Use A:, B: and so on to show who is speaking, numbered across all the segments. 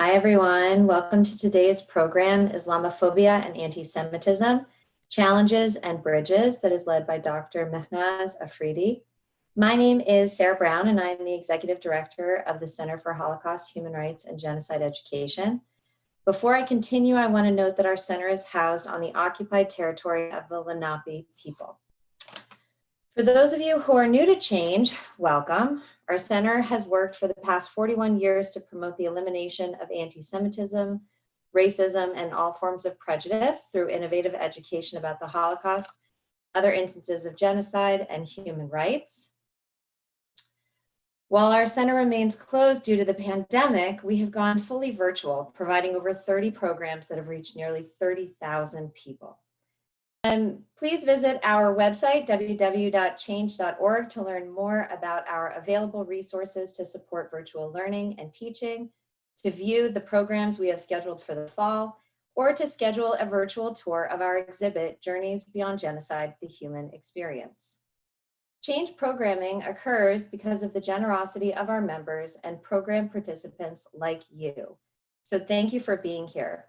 A: Hi, everyone. Welcome to today's program, Islamophobia and Anti-Semitism, Challenges and Bridges, that is led by Dr. Mehnaz Afridi. My name is Sarah Brown, and I am the Executive Director of the Center for Holocaust, Human Rights, and Genocide Education. Before I continue, I want to note that our center is housed on the occupied territory of the Lenape people. For those of you who are new to Chhange, welcome. Our center has worked for the past 41 years to promote the elimination of anti-Semitism, racism, and all forms of prejudice through innovative education about the Holocaust, other instances of genocide, and human rights. While our center remains closed due to the pandemic, we have gone fully virtual, providing over 30 programs that have reached nearly 30,000 people. And please visit our website, www.chhange.org, to learn more about our available resources to support virtual learning and teaching, to view the programs we have scheduled for the fall, or to schedule a virtual tour of our exhibit, Journeys Beyond Genocide, the Human Experience. Chhange programming occurs because of the generosity of our members and program participants like you. So thank you for being here.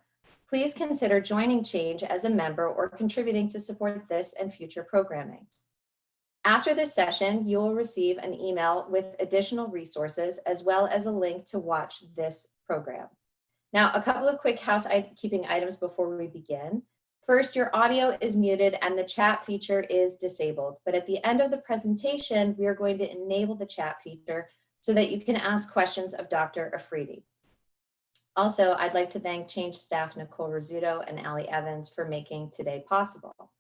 A: Please consider joining Chhange as a member or contributing to support this and future programming. After this session, you will receive an email with additional resources as well as a link to watch this program. Now, a couple of quick housekeeping items before we begin. First, your audio is muted and the chat feature is disabled, but at the end of the presentation, we are going to enable the chat feature so that you can ask questions of Dr. Afridi. Also, I'd like to thank Chhange staff Nicole Rizzuto and Ali Evans for making today possible.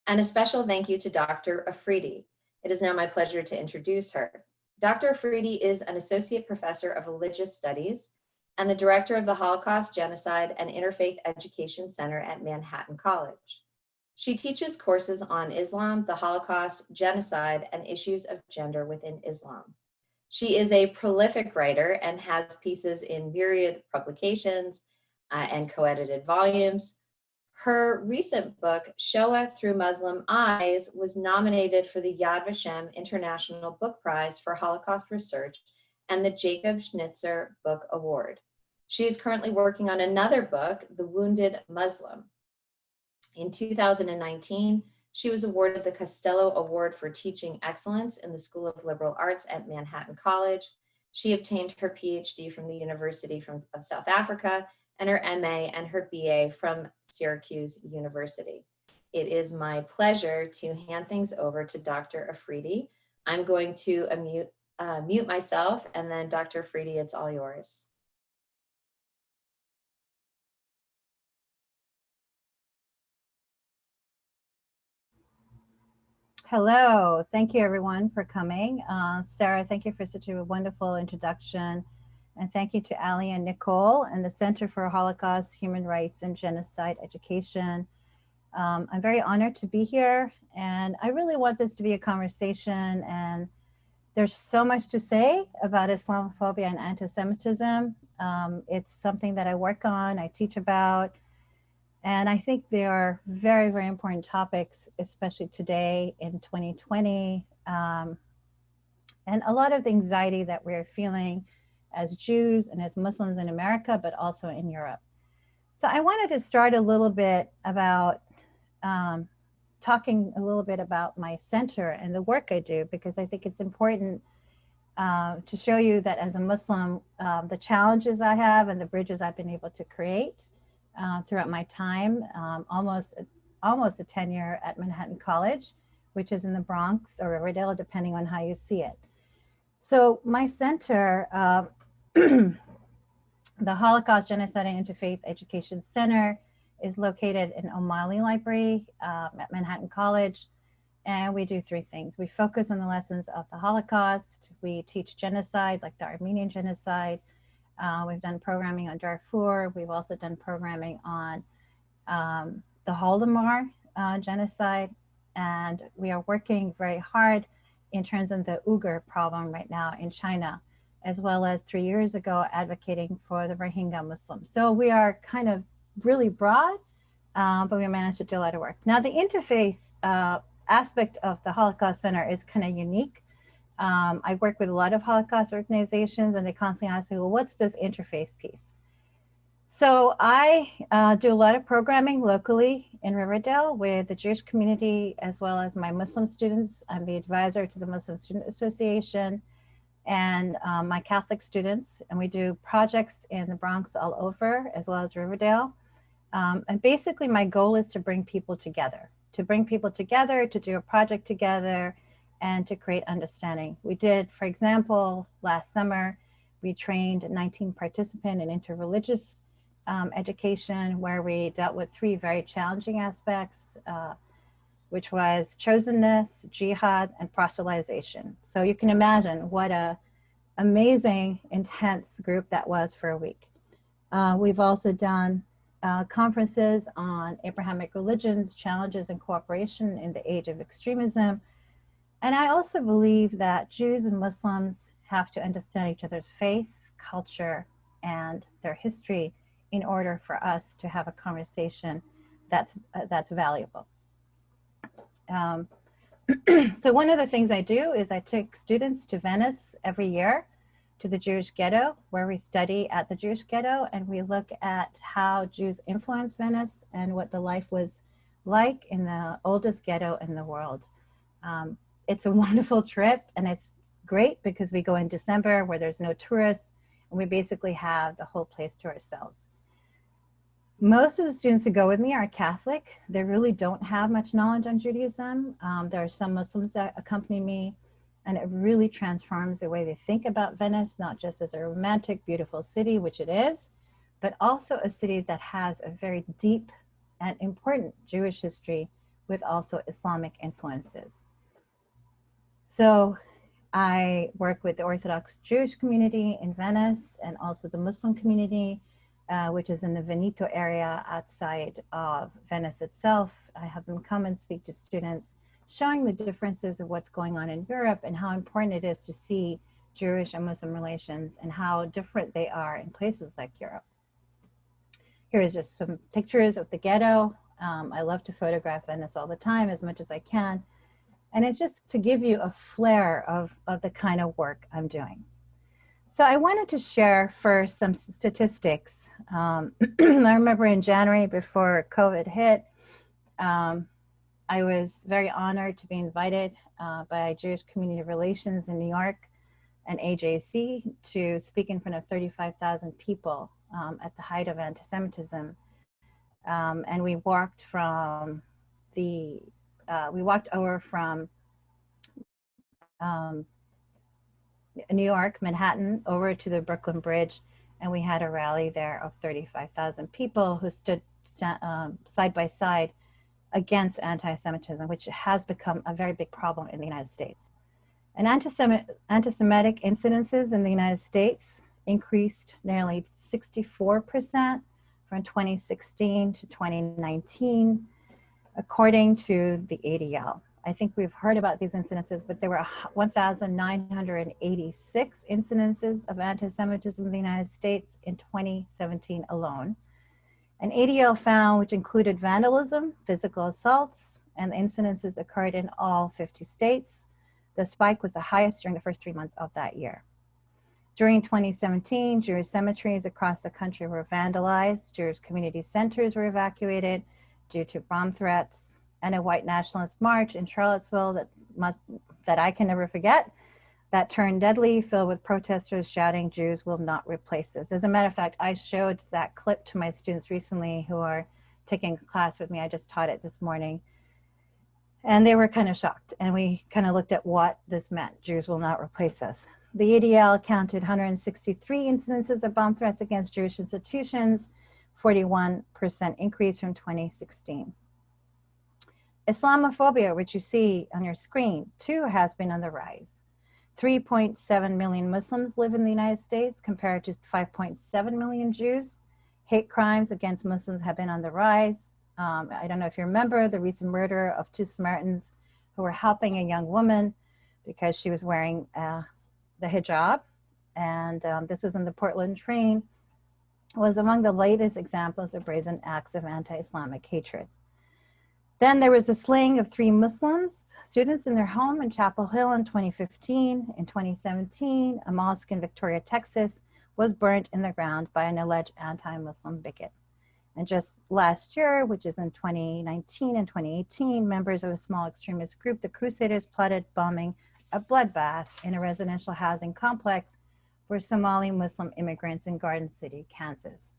A: And a special thank you to Dr. Afridi. It is now my pleasure to introduce her. Dr. Afridi is an associate professor of religious studies and the director of the Holocaust, Genocide, and Interfaith Education Center at Manhattan College. She teaches courses on Islam, the Holocaust, genocide, and issues of gender within Islam. She is a prolific writer and has pieces in myriad publications and co-edited volumes. Her recent book, Shoah Through Muslim Eyes, was nominated for the Yad Vashem International Book Prize for Holocaust Research and the Jacob Schnitzer Book Award. She is currently working on another book, The Wounded Muslim. In 2019, she was awarded the Costello Award for Teaching Excellence in the School of Liberal Arts at Manhattan College. She obtained her PhD from the University of South Africa and her MA and her BA from Syracuse University. It is my pleasure to hand things over to Dr. Afridi. I'm going to mute myself, and then Dr. Afridi, it's all yours.
B: Hello, thank you everyone for coming. Sarah, thank you for such a wonderful introduction. And thank you to Ali and Nicole and the Center for Holocaust, Human Rights, and Genocide Education. I'm very honored to be here, and I really want this to be a conversation, and there's so much to say about Islamophobia and anti-Semitism. It's something that I work on, I teach about, and I think they are very, very important topics, especially today in 2020. And a lot of the anxiety that we're feeling as Jews and as Muslims in America, but also in Europe. So I wanted to start a little bit about talking a little bit about my center and the work I do, because I think it's important to show you that as a Muslim, the challenges I have and the bridges I've been able to create throughout my time, almost a tenure at Manhattan College, which is in the Bronx or Riverdale, depending on how you see it. So my center, the Holocaust, Genocide, and Interfaith Education Center, is located in O'Malley Library at Manhattan College. And we do three things. We focus on the lessons of the Holocaust. We teach genocide, like the Armenian genocide. We've done programming on Darfur. We've also done programming on the Holodomor genocide. And we are working very hard in terms of the Uyghur problem right now in China, as well as 3 years ago advocating for the Rohingya Muslims. So we are kind of really broad, but we managed to do a lot of work. Now the interfaith aspect of the Holocaust Center is kind of unique. I work with a lot of Holocaust organizations, and they constantly ask me, well, what's this interfaith piece? So I do a lot of programming locally in Riverdale with the Jewish community as well as my Muslim students. I'm the advisor to the Muslim Student Association and my Catholic students. And we do projects in the Bronx all over as well as Riverdale. And basically my goal is to bring people together, to do a project together and to create understanding. We did, for example, last summer, we trained 19 participants in interreligious education, where we dealt with 3 very challenging aspects, which was chosenness, jihad, and proselytization. So you can imagine what a amazing, intense group that was for a week. We've also done conferences on Abrahamic religions, challenges and cooperation in the age of extremism. And I also believe that Jews and Muslims have to understand each other's faith, culture, and their history in order for us to have a conversation that's valuable. So one of the things I do is I take students to Venice every year, to the Jewish ghetto, where we study at the Jewish ghetto, and we look at how Jews influenced Venice and what the life was like in the oldest ghetto in the world. It's a wonderful trip, and it's great because we go in December where there's no tourists, and we basically have the whole place to ourselves. Most of the students who go with me are Catholic. They really don't have much knowledge on Judaism. There are some Muslims that accompany me, and it really transforms the way they think about Venice, not just as a romantic, beautiful city, which it is, but also a city that has a very deep and important Jewish history with also Islamic influences. So I work with the Orthodox Jewish community in Venice and also the Muslim community, which is in the Veneto area outside of Venice itself. I have them come and speak to students, showing the differences of what's going on in Europe and how important it is to see Jewish and Muslim relations and how different they are in places like Europe. Here's just some pictures of the ghetto. I love to photograph Venice all the time as much as I can. And it's just to give you a flare of the kind of work I'm doing. So I wanted to share first some statistics. I remember in January before COVID hit, I was very honored to be invited by Jewish Community Relations in New York and AJC to speak in front of 35,000 people at the height of anti-Semitism. And we walked from over from New York, Manhattan, over to the Brooklyn Bridge, and we had a rally there of 35,000 people who stood side by side against anti-Semitism, which has become a very big problem in the United States. And anti-Semitic incidences in the United States increased nearly 64% from 2016 to 2019, according to the ADL. I think we've heard about these incidences, but there were 1,986 incidences of anti-Semitism in the United States in 2017 alone. And ADL found, which included vandalism, physical assaults, and the incidences occurred in all 50 states. The spike was the highest during the first 3 months of that year. During 2017, Jewish cemeteries across the country were vandalized, Jewish community centers were evacuated due to bomb threats, and a white nationalist march in Charlottesville that I can never forget, that turned deadly, filled with protesters shouting, "Jews will not replace us." As a matter of fact, I showed that clip to my students recently who are taking a class with me. I just taught it this morning. And they were kind of shocked. And we kind of looked at what this meant. Jews will not replace us. The ADL counted 163 incidences of bomb threats against Jewish institutions, 41% increase from 2016. Islamophobia, which you see on your screen, too has been on the rise. 3.7 million Muslims live in the United States compared to 5.7 million Jews. Hate crimes against Muslims have been on the rise. I don't know if you remember the recent murder of 2 Samaritans who were helping a young woman because she was wearing the hijab. And this was in the Portland train. It was among the latest examples of brazen acts of anti-Islamic hatred. Then there was a slaying of 3 Muslims students in their home in Chapel Hill in 2015. In 2017, a mosque in Victoria, Texas was burnt in the ground by an alleged anti-Muslim bigot. And just last year, which is in 2019 and 2018, members of a small extremist group, the Crusaders, plotted bombing a bloodbath in a residential housing complex for Somali Muslim immigrants in Garden City, Kansas.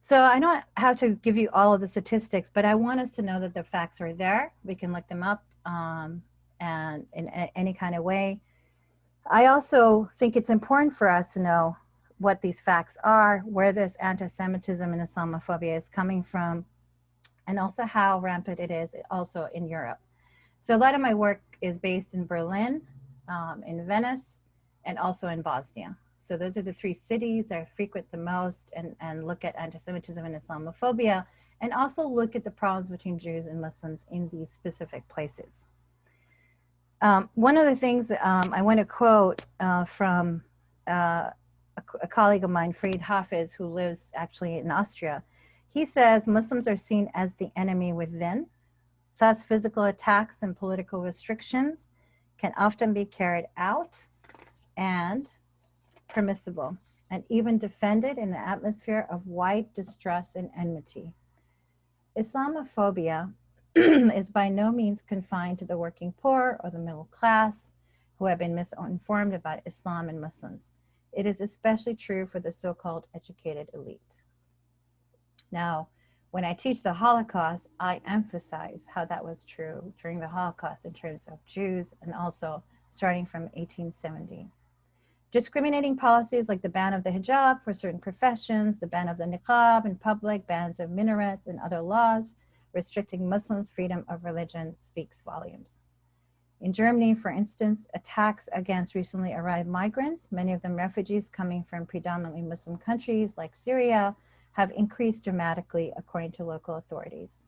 B: So I don't have to give you all of the statistics, but I want us to know that the facts are there. We can look them up and in any kind of way. I also think it's important for us to know what these facts are, where this anti-Semitism and Islamophobia is coming from, and also how rampant it is also in Europe. So a lot of my work is based in Berlin, in Venice, and also in Bosnia. So those are the three cities that I frequent the most and look at anti-Semitism and Islamophobia, and also look at the problems between Jews and Muslims in these specific places. One of the things that I want to quote from a colleague of mine, Fried Hafiz, who lives actually in Austria. He says, Muslims are seen as the enemy within. Thus, physical attacks and political restrictions can often be carried out and permissible, and even defended in an atmosphere of wide distrust and enmity. Islamophobia is by no means confined to the working poor or the middle class who have been misinformed about Islam and Muslims. It is especially true for the so-called educated elite. Now, when I teach the Holocaust, I emphasize how that was true during the Holocaust in terms of Jews and also starting from 1870. Discriminating policies like the ban of the hijab for certain professions, the ban of the niqab in public, bans of minarets and other laws restricting Muslims' freedom of religion speaks volumes. In Germany, for instance, attacks against recently arrived migrants, many of them refugees coming from predominantly Muslim countries like Syria, have increased dramatically according to local authorities.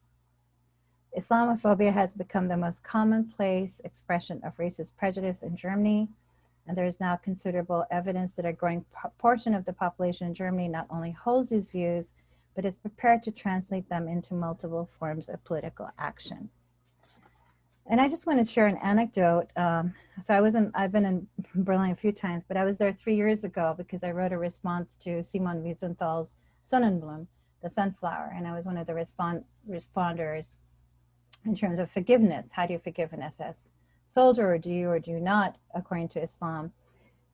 B: Islamophobia has become the most commonplace expression of racist prejudice in Germany, and there is now considerable evidence that a growing portion of the population in Germany not only holds these views, but is prepared to translate them into multiple forms of political action. And I just want to share an anecdote. I've been in Berlin a few times, but I was there 3 years ago because I wrote a response to Simon Wiesenthal's Sonnenblume, the sunflower, and I was one of the responders in terms of forgiveness. How do you forgive an SS soldier, or do you not, according to Islam?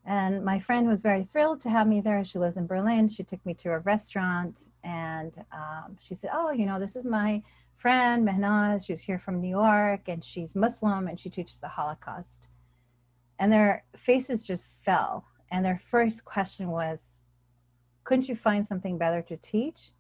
B: And my friend was very thrilled to have me there. She lives in Berlin. She took me to a restaurant, and she said, oh, this is my friend Mehnaz. She's here from New York, and she's Muslim, and she teaches the Holocaust. And their faces just fell. And their first question was, couldn't you find something better to teach?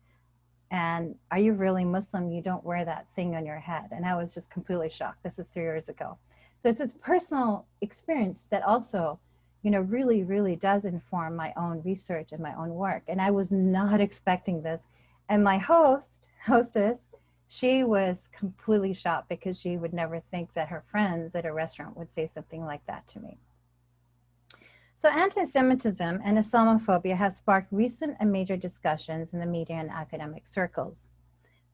B: And are you really Muslim? You don't wear that thing on your head. And I was just completely shocked. This is 3 years ago. So it's this personal experience that also, really, really does inform my own research and my own work. And I was not expecting this. And my hostess, she was completely shocked because she would never think that her friends at a restaurant would say something like that to me. So anti-Semitism and Islamophobia have sparked recent and major discussions in the media and academic circles.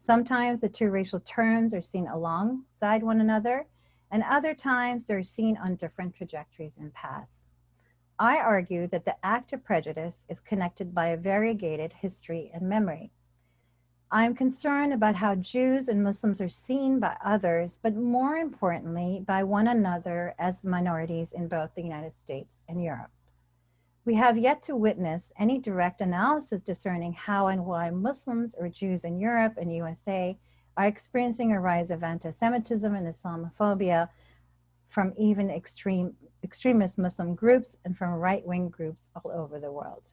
B: Sometimes the two racial terms are seen alongside one another, and other times they're seen on different trajectories and paths. I argue that the act of prejudice is connected by a variegated history and memory. I'm concerned about how Jews and Muslims are seen by others, but more importantly, by one another as minorities in both the United States and Europe. We have yet to witness any direct analysis discerning how and why Muslims or Jews in Europe and USA are experiencing a rise of anti-Semitism and Islamophobia from even extremist Muslim groups and from right-wing groups all over the world.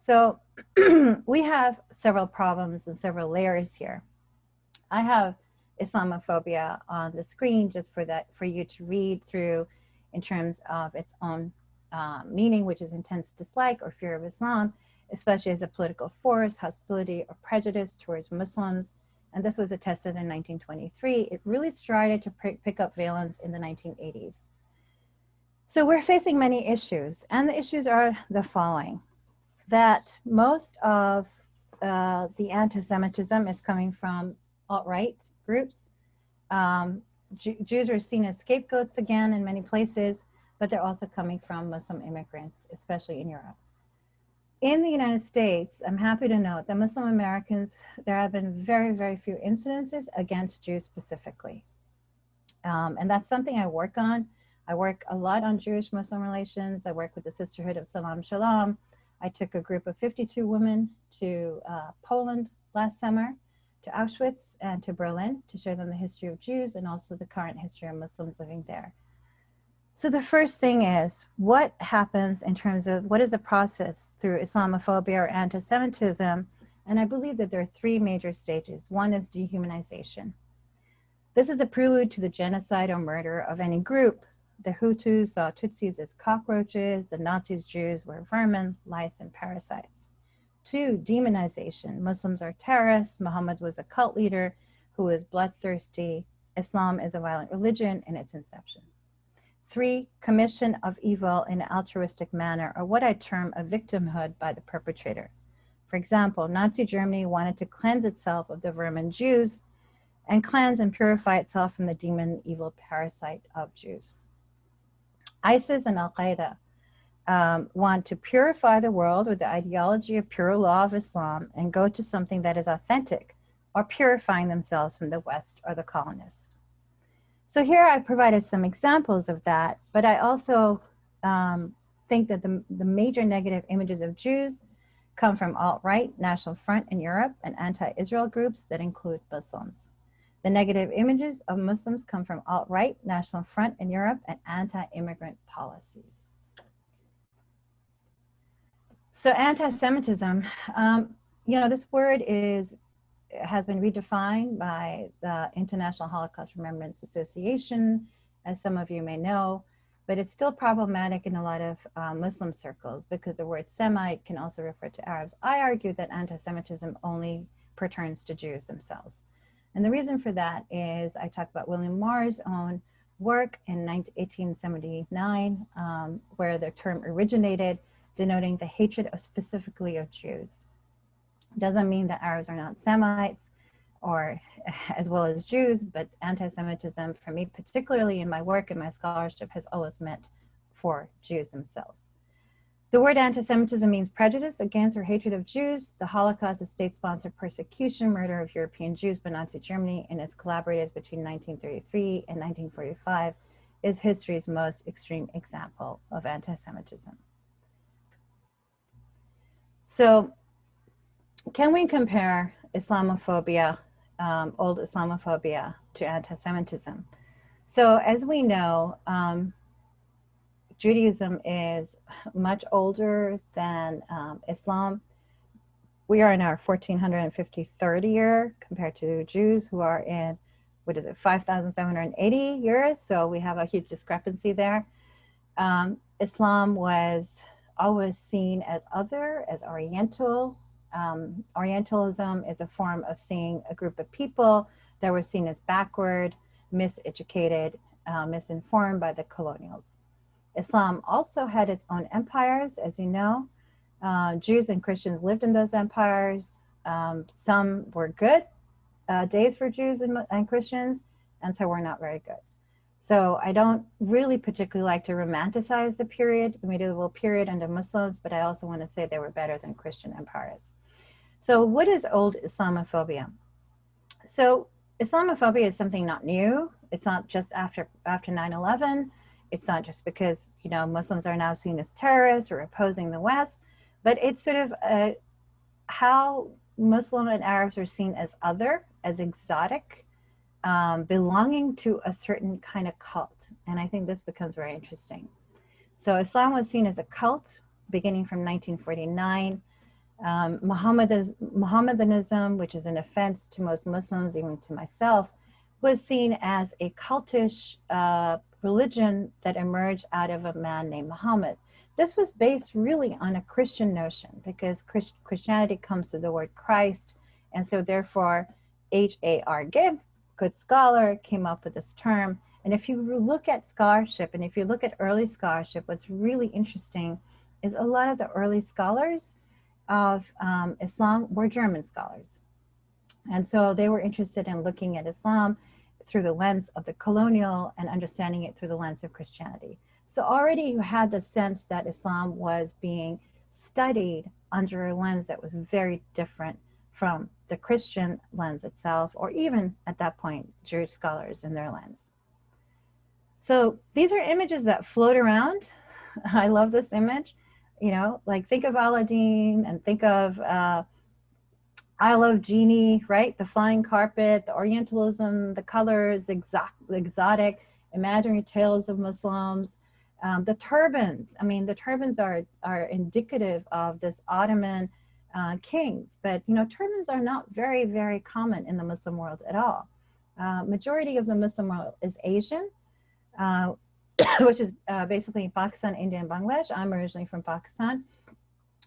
B: So we have several problems and several layers here. I have Islamophobia on the screen just for you to read through in terms of its own meaning, which is intense dislike or fear of Islam, especially as a political force, hostility or prejudice towards Muslims. And this was attested in 1923. It really started to pick up valence in the 1980s. So we're facing many issues, and the issues are the following: that most of the anti-Semitism is coming from alt-right groups. Jews are seen as scapegoats again in many places, but they're also coming from Muslim immigrants, especially in Europe. In the United States, I'm happy to note that Muslim Americans, there have been very, very few incidences against Jews specifically. And that's something I work on. I work a lot on Jewish-Muslim relations. I work with the Sisterhood of Salam Shalom. I took a group of 52 women to Poland last summer, to Auschwitz and to Berlin to show them the history of Jews and also the current history of Muslims living there. So the first thing is, what happens in terms of what is the process through Islamophobia or anti-Semitism? And I believe that there are three major stages. One is dehumanization. This is the prelude to the genocide or murder of any group. The Hutus saw Tutsis as cockroaches, the Nazis Jews were vermin, lice, and parasites. 2, demonization. Muslims are terrorists. Muhammad was a cult leader who was bloodthirsty. Islam is a violent religion in its inception. 3, commission of evil in an altruistic manner, or what I term a victimhood by the perpetrator. For example, Nazi Germany wanted to cleanse itself of the vermin Jews and cleanse and purify itself from the demon evil parasite of Jews. ISIS and Al-Qaeda want to purify the world with the ideology of pure law of Islam and go to something that is authentic, or purifying themselves from the West or the colonists. So here I provided some examples of that, but I also think that the major negative images of Jews come from alt-right, National Front in Europe, and anti-Israel groups that include Muslims. The negative images of Muslims come from alt-right, National Front in Europe, and anti-immigrant policies. So anti-Semitism, this word has been redefined by the International Holocaust Remembrance Association, as some of you may know, but it's still problematic in a lot of Muslim circles because the word Semite can also refer to Arabs. I argue that anti-Semitism only pertains to Jews themselves. And the reason for that is I talk about William Marr's own work in 1879, where the term originated, denoting the hatred specifically of Jews. Doesn't mean that Arabs are not Semites or as well as Jews, but anti-Semitism for me, particularly in my work and my scholarship, has always meant for Jews themselves. The word anti-Semitism means prejudice against or hatred of Jews. The Holocaust is state-sponsored persecution, murder of European Jews by Nazi Germany and its collaborators between 1933 and 1945 is history's most extreme example of anti-Semitism. So, can we compare Islamophobia, old Islamophobia, to anti-Semitism? So as we know, Judaism is much older than Islam. We are in our 1453rd year compared to Jews who are in, 5,780 years. So we have a huge discrepancy there. Islam was always seen as other, as Oriental. Orientalism is a form of seeing a group of people that were seen as backward, miseducated, misinformed by the colonials. Islam also had its own empires, as you know. Jews and Christians lived in those empires. Some were good days for Jews and Christians, and some were not very good. So I don't really particularly like to romanticize the medieval period under Muslims, but I also want to say they were better than Christian empires. So what is old Islamophobia? So Islamophobia is something not new. It's not just after 9/11. It's not just because, Muslims are now seen as terrorists or opposing the West, but it's sort of how Muslim and Arabs are seen as other, as exotic, belonging to a certain kind of cult. And I think this becomes very interesting. So Islam was seen as a cult beginning from 1949. Mohammedanism, which is an offense to most Muslims, even to myself, was seen as a cultish religion that emerged out of a man named Muhammad. This was based really on a Christian notion because Christianity comes to the word Christ, and so therefore H.A.R. Gibb, good scholar, came up with this term. And if you look at scholarship, and if you look at early scholarship, what's really interesting is a lot of the early scholars of Islam were German scholars. And so they were interested in looking at Islam through the lens of the colonial and understanding it through the lens of Christianity. So already you had the sense that Islam was being studied under a lens that was very different from the Christian lens itself, or even at that point, Jewish scholars in their lens. So these are images that float around. I love this image. You know, like think of Aladdin and think of I Love Genie, right? The flying carpet, the Orientalism, the colors, the exotic, imaginary tales of Muslims, the turbans. I mean, the turbans are indicative of this Ottoman kings, but you know, turbans are not very, very common in the Muslim world at all. Majority of the Muslim world is Asian, which is basically Pakistan, India, and Bangladesh. I'm originally from Pakistan.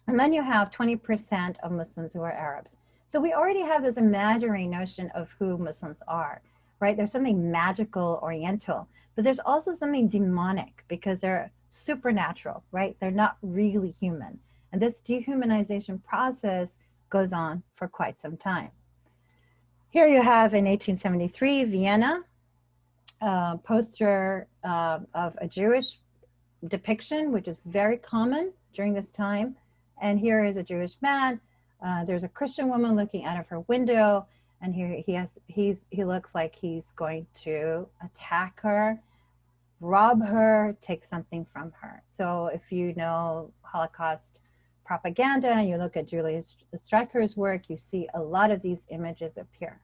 B: And then you have 20% of Muslims who are Arabs. So we already have this imaginary notion of who Muslims are, right? There's something magical, oriental, but there's also something demonic because they're supernatural, right? They're not really human. And this dehumanization process goes on for quite some time. Here you have in 1873, Vienna, poster of a Jewish depiction, which is very common during this time. And here is a Jewish man. There's a Christian woman looking out of her window, and here he looks like he's going to attack her, rob her, take something from her. So if you know Holocaust propaganda and you look at Julius Streicher's work, you see a lot of these images appear.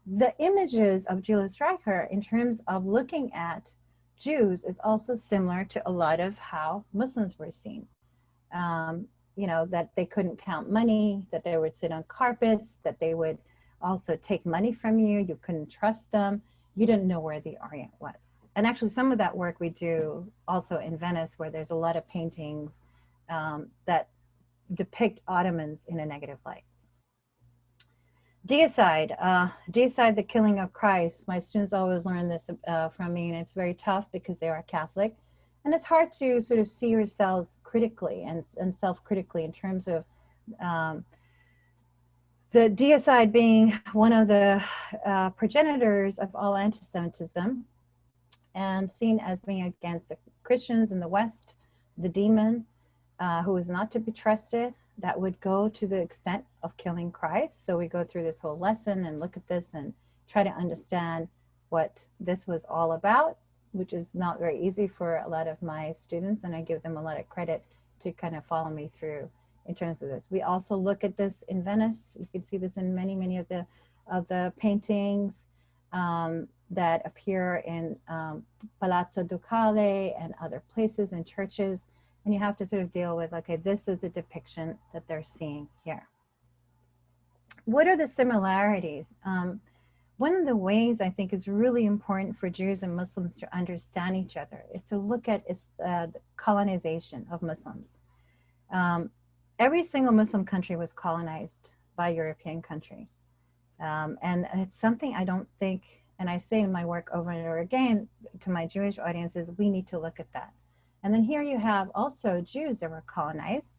B: The images of Julius Streicher in terms of looking at Jews is also similar to a lot of how Muslims were seen. You know, that they couldn't count money, that they would sit on carpets, that they would also take money from you. You couldn't trust them. You didn't know where the Orient was. And actually some of that work we do also in Venice, where there's a lot of paintings that depict Ottomans in a negative light. Deicide, deicide, the killing of Christ. My students always learn this from me, and it's very tough because they are Catholic. And it's hard to sort of see yourselves critically and self-critically in terms of the deicide being one of the progenitors of all anti-Semitism and seen as being against the Christians in the West, the demon who is not to be trusted, that would go to the extent of killing Christ. So we go through this whole lesson and look at this and try to understand what this was all about, which is not very easy for a lot of my students, and I give them a lot of credit to kind of follow me through in terms of this. We also look at this in Venice. You can see this in many of the paintings that appear in Palazzo Ducale and other places and churches. And you have to sort of deal with, okay, this is the depiction that they're seeing here. What are the similarities? One of the ways I think is really important for Jews and Muslims to understand each other is to look at the colonization of Muslims. Every single Muslim country was colonized by a European country. And it's something I don't think, and I say in my work over and over again to my Jewish audiences, we need to look at that. And then here you have also Jews that were colonized.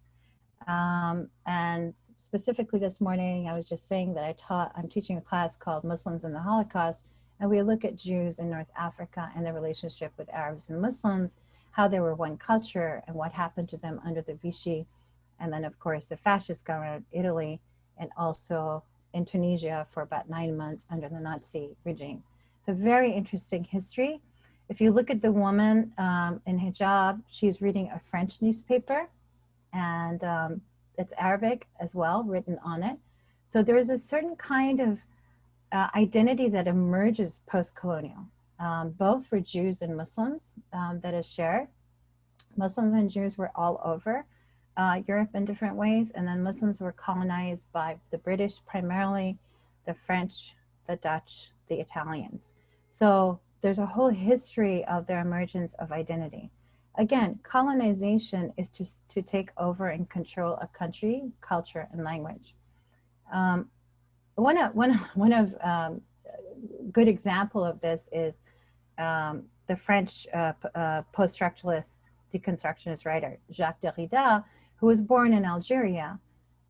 B: And specifically this morning, I was just saying that I'm teaching a class called Muslims in the Holocaust, and we look at Jews in North Africa and their relationship with Arabs and Muslims, how they were one culture and what happened to them under the Vichy, and then of course the fascist government of Italy, and also in Tunisia for about 9 months under the Nazi regime. It's a very interesting history. If you look at the woman in hijab, she's reading a French newspaper, and it's Arabic as well, written on it. So there is a certain kind of identity that emerges post-colonial, both for Jews and Muslims that is shared. Muslims and Jews were all over Europe in different ways, and then Muslims were colonized by the British primarily, the French, the Dutch, the Italians. So there's a whole history of their emergence of identity. Again, colonization is to take over and control a country, culture, and language. One of good example of this is the French post-structuralist deconstructionist writer Jacques Derrida, who was born in Algeria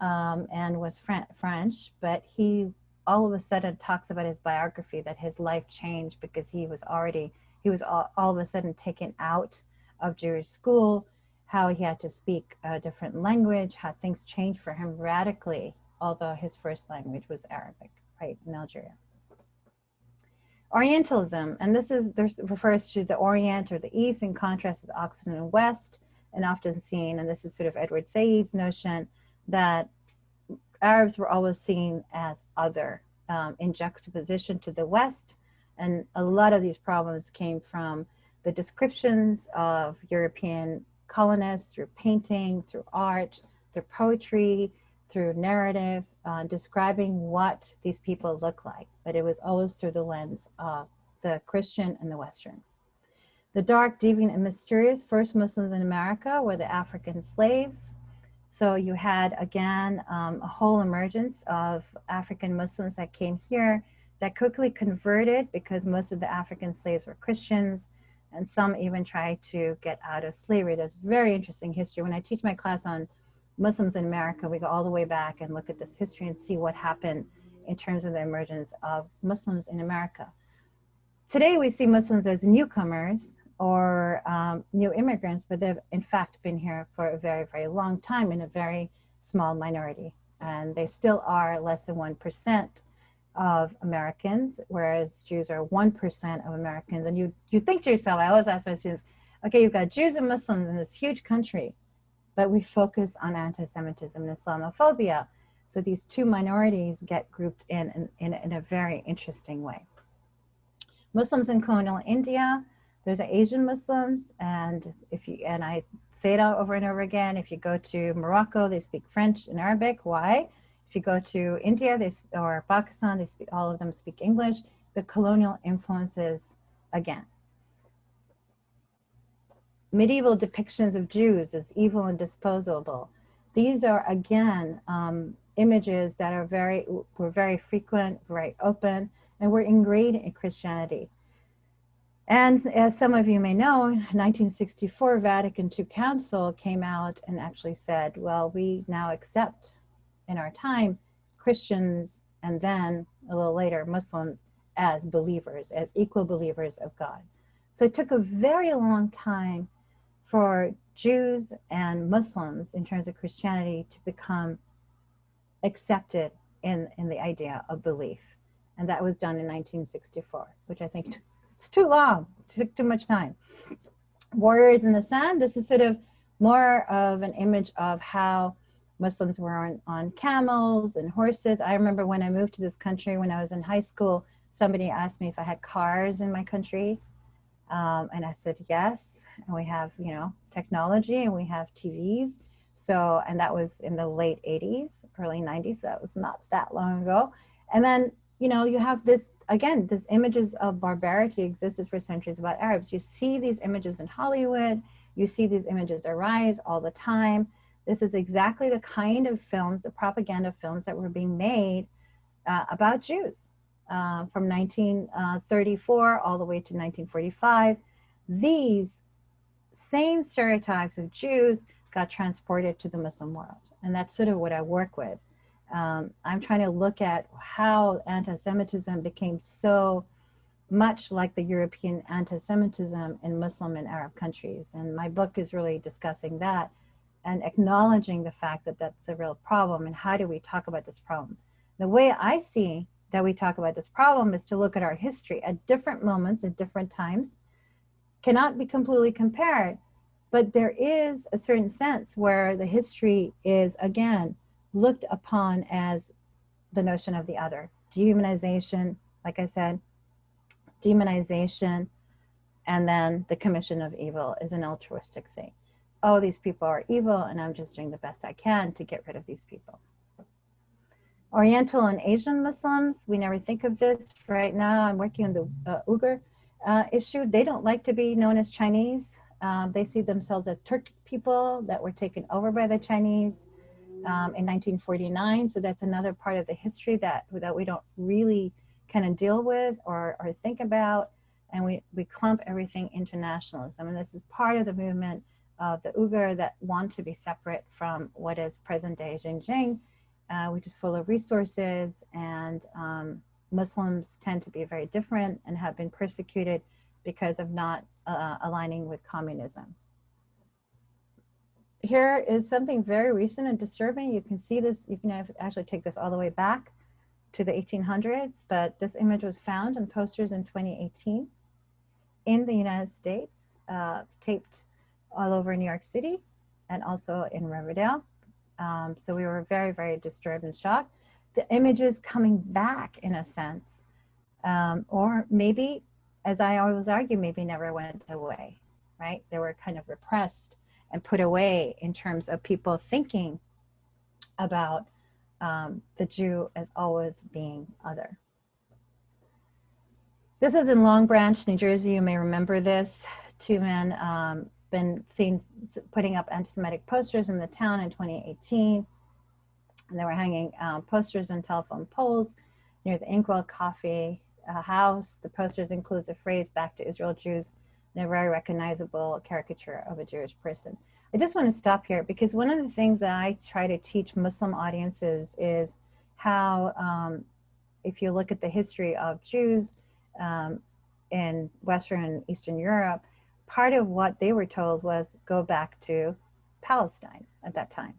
B: and was French, but he all of a sudden talks about his biography that his life changed because he was all of a sudden taken out of Jewish school, how he had to speak a different language, how things changed for him radically, although his first language was Arabic, right, in Algeria. Orientalism, and this refers to the Orient or the East in contrast to the Occident and West, and often seen, and this is sort of Edward Said's notion, that Arabs were always seen as other in juxtaposition to the West. And a lot of these problems came from the descriptions of European colonists through painting, through art, through poetry, through narrative, describing what these people look like. But it was always through the lens of the Christian and the Western. The dark, deviant, and mysterious first Muslims in America were the African slaves. So you had, again, a whole emergence of African Muslims that came here that quickly converted because most of the African slaves were Christians, and some even tried to get out of slavery. There's very interesting history. When I teach my class on Muslims in America, we go all the way back and look at this history and see what happened in terms of the emergence of Muslims in America. Today, we see Muslims as newcomers or new immigrants, but they've in fact been here for a very, very long time in a very small minority. And they still are less than 1% of Americans, whereas Jews are 1% of Americans. And you think to yourself, I always ask my students, okay, you've got Jews and Muslims in this huge country, but we focus on anti-Semitism and Islamophobia. So these two minorities get grouped in a very interesting way. Muslims in colonial India, there's Asian Muslims, and I say it over and over again, if you go to Morocco, they speak French and Arabic. Why? If you go to India or Pakistan, all of them speak English. The colonial influences again. Medieval depictions of Jews as evil and disposable. These are, again, images that were very frequent, very open, and were ingrained in Christianity. And as some of you may know, 1964 Vatican II Council came out and actually said, well, we now accept in our time Christians and then a little later Muslims as believers, as equal believers of God. So it took a very long time for Jews and Muslims in terms of Christianity to become accepted in the idea of belief. And that was done in 1964, which I think it's too long. It took too much time. Warriors in the Sand, this is sort of more of an image of how Muslims were on camels and horses. I remember when I moved to this country, when I was in high school, somebody asked me if I had cars in my country. And I said, yes. And we have, technology and we have TVs. So, and that was in the late 80s, early 90s. That was not that long ago. And then, you have this, again, these images of barbarity existed for centuries about Arabs. You see these images in Hollywood. You see these images arise all the time. This is exactly the kind of films, the propaganda films that were being made about Jews from 1934 all the way to 1945. These same stereotypes of Jews got transported to the Muslim world. And that's sort of what I work with. I'm trying to look at how anti-Semitism became so much like the European anti-Semitism in Muslim and Arab countries. And my book is really discussing that and acknowledging the fact that that's a real problem and how do we talk about this problem. The way I see that we talk about this problem is to look at our history at different moments, at different times, cannot be completely compared, but there is a certain sense where the history is, again, looked upon as the notion of the other. Dehumanization, like I said, demonization, and then the commission of evil is an altruistic thing. Oh, these people are evil, and I'm just doing the best I can to get rid of these people. Oriental and Asian Muslims, we never think of this. Right now, I'm working on the Uyghur issue. They don't like to be known as Chinese. They see themselves as Turkic people that were taken over by the Chinese in 1949. So that's another part of the history that we don't really kind of deal with or think about. And we clump everything into nationalism. And this is part of the movement of the Uyghur that want to be separate from what is present-day Xinjiang, which is full of resources, and Muslims tend to be very different and have been persecuted because of not aligning with communism. here is something very recent and disturbing. You can see this, you can actually take this all the way back to the 1800s, but this image was found in posters in 2018 in the United States, taped all over New York City and also in Riverdale. So we were very, very disturbed and shocked. The images coming back in a sense, or maybe, as I always argue, maybe never went away, right? They were kind of repressed and put away in terms of people thinking about the Jew as always being other. This is in Long Branch, New Jersey. You may remember this. Two men been seen putting up anti-Semitic posters in the town in 2018. And they were hanging posters on telephone poles near the Inkwell Coffee House. The posters includes a phrase, "Back to Israel, Jews," and a very recognizable caricature of a Jewish person. I just want to stop here because one of the things that I try to teach Muslim audiences is how, if you look at the history of Jews in Western and Eastern Europe, part of what they were told was go back to Palestine at that time.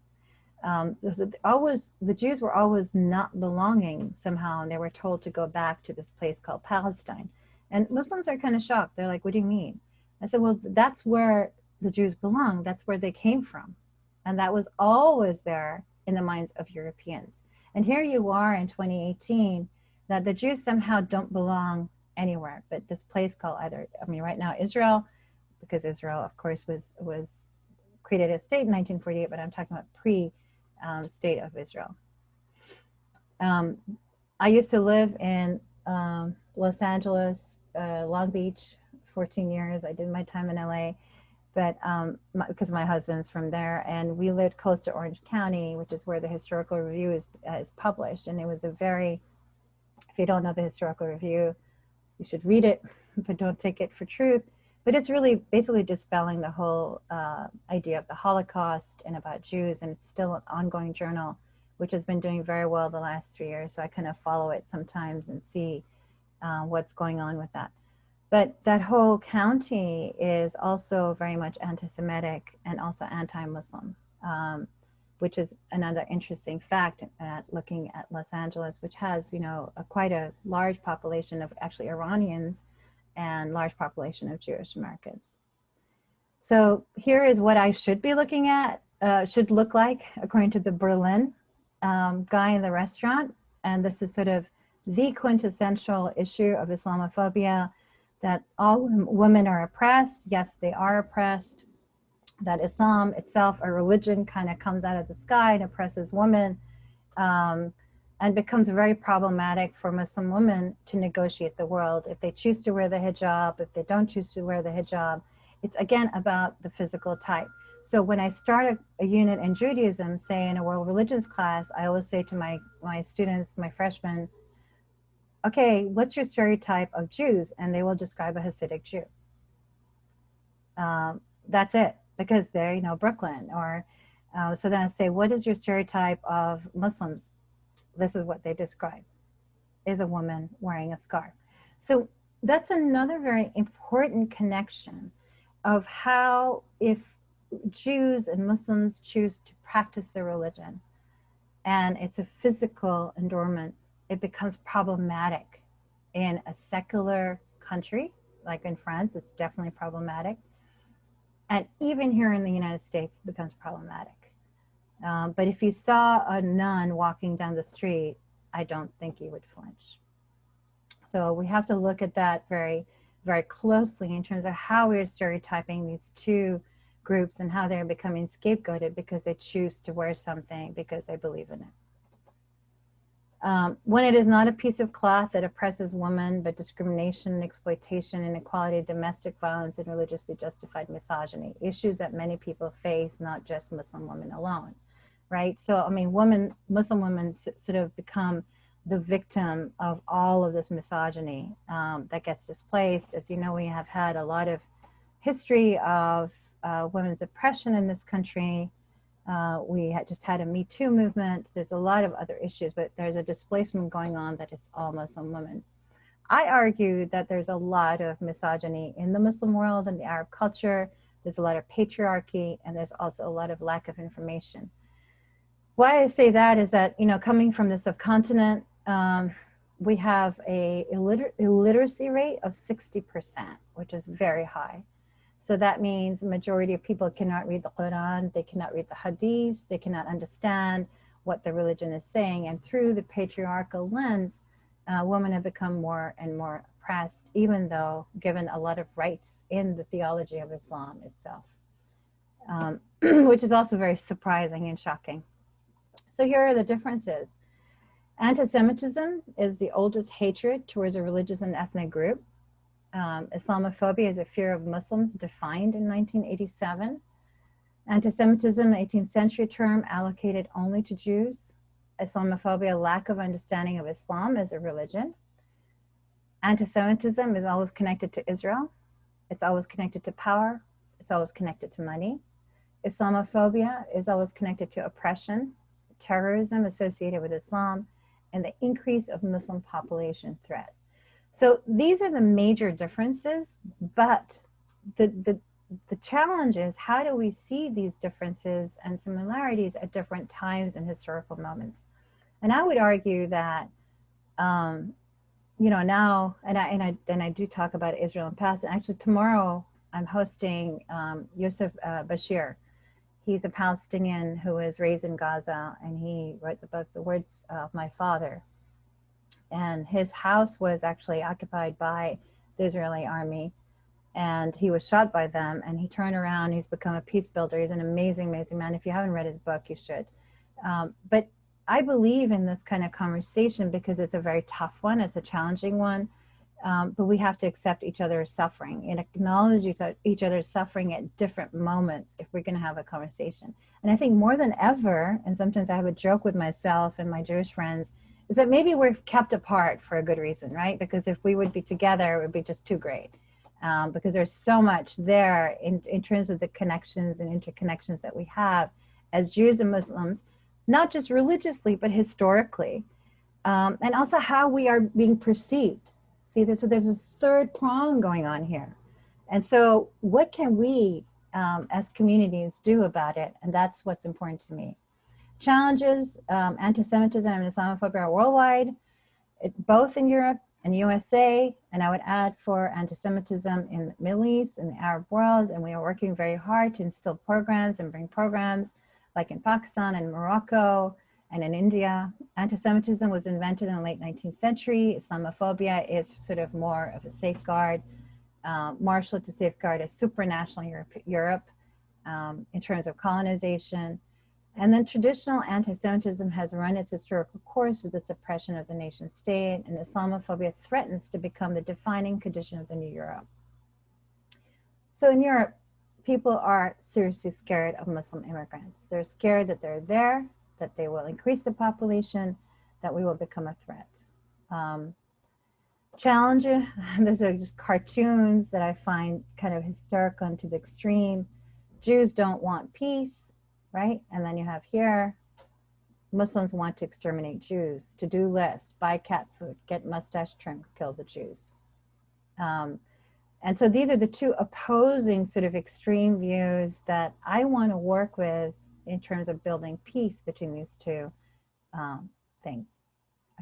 B: The Jews were always not belonging somehow, and they were told to go back to this place called Palestine. And Muslims are kind of shocked. They're like, what do you mean? I said, well, that's where the Jews belong. That's where they came from. And that was always there in the minds of Europeans. And here you are in 2018, that the Jews somehow don't belong anywhere, but this place called either, I mean, right now Israel, because Israel, of course, was created a state in 1948, but I'm talking about pre-state of Israel. I used to live in Los Angeles, Long Beach, 14 years. I did my time in LA, but because my husband's from there, and we lived close to Orange County, which is where the Historical Review is published. And it was a very, if you don't know the Historical Review, you should read it, but don't take it for truth. But it's really basically dispelling the whole idea of the Holocaust and about Jews, and it's still an ongoing journal, which has been doing very well the last 3 years. So I kind of follow it sometimes and see what's going on with that. But that whole county is also very much anti-Semitic and also anti-Muslim, which is another interesting fact at looking at Los Angeles, which has, you know, quite a large population of actually Iranians and large population of Jewish Americans. So here is what I should be looking at, should look like according to the Berlin guy in the restaurant. And this is sort of the quintessential issue of Islamophobia, that all women are oppressed. Yes, they are oppressed. That Islam itself, a religion, kind of comes out of the sky and oppresses women, and becomes very problematic for Muslim women to negotiate the world. If they choose to wear the hijab, if they don't choose to wear the hijab, it's again about the physical type. So when I start a unit in Judaism, say in a world religions class, I always say to my students, my freshmen, okay, what's your stereotype of Jews? And they will describe a Hasidic Jew. That's it, because they're, you know, Brooklyn. Or so then I say, what is your stereotype of Muslims? This is what they describe, is a woman wearing a scarf. So that's another very important connection of how, if Jews and Muslims choose to practice their religion and it's a physical endowment, it becomes problematic. In a secular country, like in France, it's definitely problematic. And even here in the United States, it becomes problematic. But if you saw a nun walking down the street, I don't think you would flinch. So we have to look at that very, very closely in terms of how we're stereotyping these two groups and how they're becoming scapegoated because they choose to wear something because they believe in it. When it is not a piece of cloth that oppresses women, but discrimination, exploitation, inequality, domestic violence, and religiously justified misogyny, issues that many people face, not just Muslim women alone, right? So, I mean, Muslim women sort of become the victim of all of this misogyny that gets displaced. As you know, we have had a lot of history of women's oppression in this country. We had just had a Me Too movement. There's a lot of other issues, but there's a displacement going on that it's all Muslim women. I argue that there's a lot of misogyny in the Muslim world and the Arab culture, There's a lot of patriarchy, and there's also a lot of lack of information. Why I say that is that, you know, coming from the subcontinent, we have a illiteracy rate of 60%, which is very high. So that means the majority of people cannot read the Qur'an, they cannot read the Hadiths, they cannot understand what the religion is saying. And through the patriarchal lens, women have become more and more oppressed, even though given a lot of rights in the theology of Islam itself, which is also very surprising and shocking. So here are the differences. Anti-Semitism is the oldest hatred towards a religious and ethnic group. Islamophobia is a fear of Muslims defined in 1987. Anti-Semitism, 18th century term allocated only to Jews. Islamophobia, lack of understanding of Islam as a religion. Anti-Semitism is always connected to Israel. It's always connected to power. It's always connected to money. Islamophobia is always connected to oppression, terrorism associated with Islam, and the increase of Muslim population threat. So these are the major differences, but the challenge is, how do we see these differences and similarities at different times and historical moments? And I would argue that, you know, now, and I do talk about Israel in past. Actually, tomorrow I'm hosting Yusuf Bashir. He's a Palestinian who was raised in Gaza, and he wrote the book, The Words of My Father. And his house was actually occupied by the Israeli army, and he was shot by them, and he turned around. He's become a peace builder. He's an amazing, amazing man. If you haven't read his book, you should. But I believe in this kind of conversation because it's a very tough one. It's a challenging one. But we have to accept each other's suffering and acknowledge each other's suffering at different moments if we're going to have a conversation. And I think more than ever, and sometimes I have a joke with myself and my Jewish friends, is that maybe we're kept apart for a good reason, right? Because if we would be together, it would be just too great. Because there's so much there in terms of the connections and interconnections that we have as Jews and Muslims, not just religiously, but historically. And also how we are being perceived. See, there's a third prong going on here. And so what can we as communities do about it? And that's what's important to me. Challenges, anti-Semitism and Islamophobia are worldwide, both in Europe and USA. And I would add for anti-Semitism in the Middle East and the Arab world. And we are working very hard to instill programs and bring programs like in Pakistan and Morocco and in India. Anti-Semitism was invented in the late 19th century. Islamophobia is sort of more of a safeguard, marshaled to safeguard a supranational Europe in terms of colonization. And then traditional anti-Semitism has run its historical course with the suppression of the nation state, and Islamophobia threatens to become the defining condition of the new Europe. So in Europe, people are seriously scared of Muslim immigrants. They're scared that they're there, that they will increase the population, that we will become a threat. Challenge, those are just cartoons that I find kind of hysterical and to the extreme. Jews don't want peace, right? And then you have here, Muslims want to exterminate Jews, to-do list, buy cat food, get mustache trim, kill the Jews. And so these are the two opposing sort of extreme views that I want to work with in terms of building peace between these two things.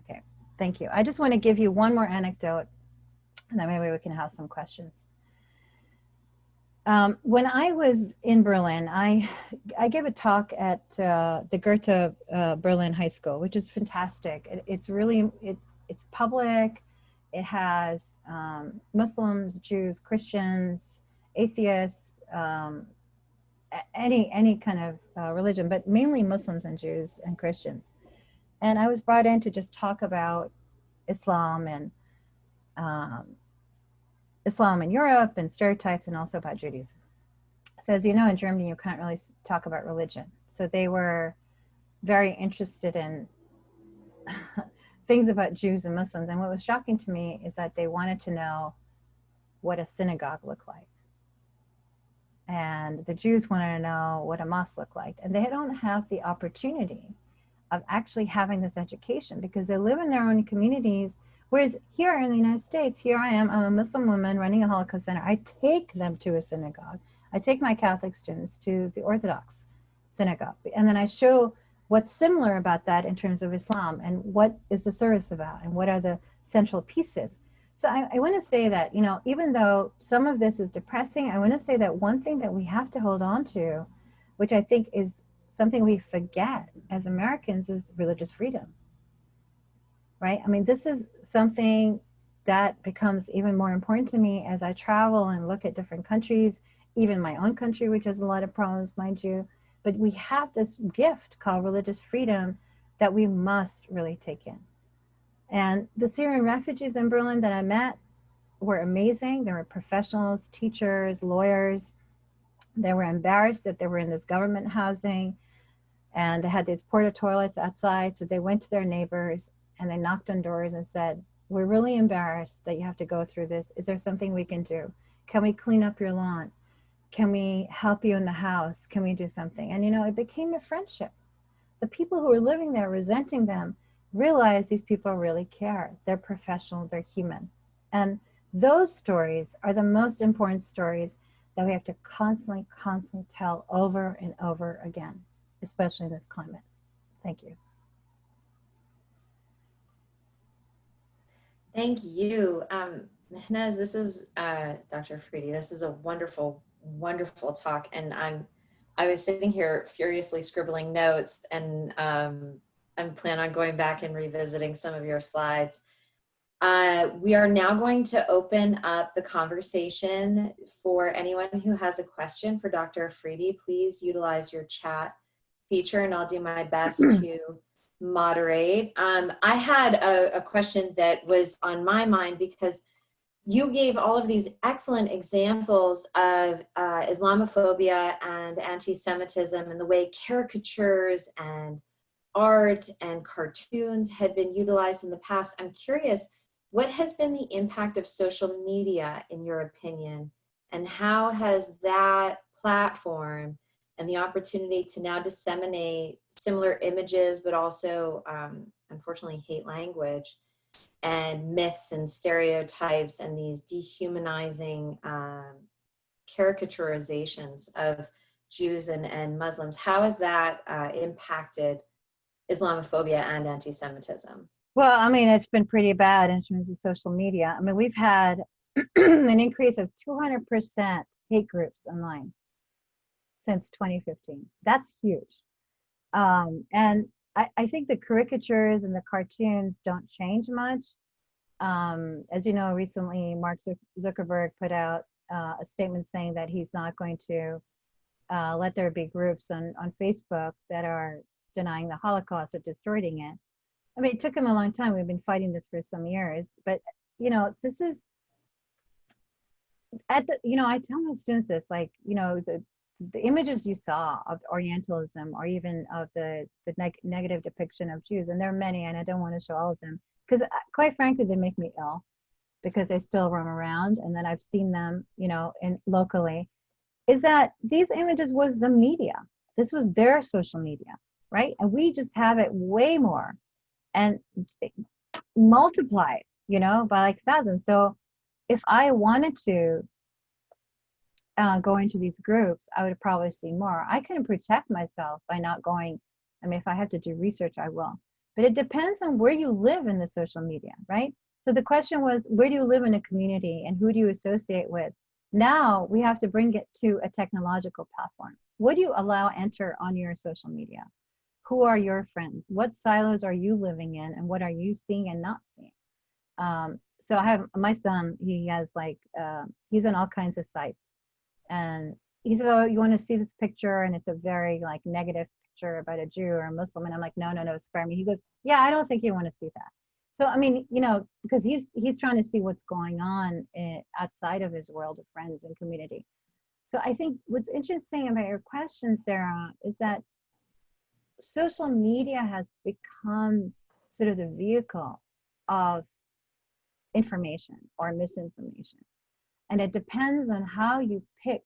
B: Okay, thank you. I just want to give you one more anecdote, and then maybe we can have some questions. When I was in Berlin, I gave a talk at the Goethe Berlin High School, which is fantastic. It's really, it's public. It has Muslims, Jews, Christians, atheists, any kind of religion, but mainly Muslims and Jews and Christians. And I was brought in to just talk about Islam and Islam in Europe and stereotypes, and also about Judaism. So as you know, in Germany, you can't really talk about religion. So they were very interested in things about Jews and Muslims. And what was shocking to me is that they wanted to know what a synagogue looked like. And the Jews wanted to know what a mosque looked like. And they don't have the opportunity of actually having this education because they live in their own communities. Whereas here in the United States, here I am, I'm a Muslim woman running a Holocaust center. I take them to a synagogue. I take my Catholic students to the Orthodox synagogue, and then I show what's similar about that in terms of Islam, and what is the service about, and what are the central pieces. So I want to say that, you know, even though some of this is depressing, I want to say that one thing that we have to hold on to, which I think is something we forget as Americans, is religious freedom, right? I mean, this is something that becomes even more important to me as I travel and look at different countries, even my own country, which has a lot of problems, mind you. But we have this gift called religious freedom that we must really take in. And the Syrian refugees in Berlin that I met were amazing. They were professionals, teachers, lawyers. They were embarrassed that they were in this government housing, and they had these porta toilets outside. So they went to their neighbors and they knocked on doors and said, "We're really embarrassed that you have to go through this. Is there something we can do? Can we clean up your lawn? Can we help you in the house? Can we do something?" And, you know, it became a friendship. The people who were living there resenting them realized these people really care. They're professional, they're human. And those stories are the most important stories that we have to constantly tell over and over again, especially in this climate. Thank you.
A: Thank you. Mehnaz, this is Dr. Afridi. This is a wonderful, wonderful talk. And I was sitting here furiously scribbling notes, and I'm planning on going back and revisiting some of your slides. We are now going to open up the conversation for anyone who has a question for Dr. Afridi. Please utilize your chat feature, and I'll do my best to moderate. I had a question that was on my mind, because you gave all of these excellent examples of Islamophobia and anti-Semitism, and the way caricatures and art and cartoons had been utilized in the past. I'm curious, what has been the impact of social media, in your opinion, and how has that platform and the opportunity to now disseminate similar images, but also, unfortunately, hate language and myths and stereotypes and these dehumanizing caricaturizations of Jews and Muslims, how has that impacted Islamophobia and anti-Semitism?
B: Well, I mean, it's been pretty bad in terms of social media. I mean, we've had an increase of 200% hate groups online since 2015. That's huge. And I think the caricatures and the cartoons don't change much. As you know, recently Mark Zuckerberg put out a statement saying that he's not going to let there be groups on Facebook that are denying the Holocaust or distorting it. I mean, it took him a long time. We've been fighting this for some years, but you know, this is I tell my students this, like, you know, the images you saw of Orientalism, or even of the negative depiction of Jews, and there are many, and I don't want to show all of them, because quite frankly, they make me ill, because they still roam around, and then I've seen them, you know, locally, is that these images was the media. This was their social media, right? And we just have it way more and multiplied, you know, by like thousands. So if I wanted to go into these groups, I would probably see more. I can protect myself by not going. I mean, if I have to do research, I will. But it depends on where you live in the social media, right? So the question was, where do you live in a community and who do you associate with? Now we have to bring it to a technological platform. What do you allow enter on your social media? Who are your friends? What silos are you living in, and what are you seeing and not seeing? So I have my son, he has like, he's on all kinds of sites. And he says, "Oh, you want to see this picture?" And it's a very like negative picture about a Jew or a Muslim. And I'm like, no, spare me. He goes, "Yeah, I don't think you want to see that." So, I mean, you know, because he's trying to see what's going on outside of his world of friends and community. So I think what's interesting about your question, Sarah, is that social media has become sort of the vehicle of information or misinformation. And it depends on how you pick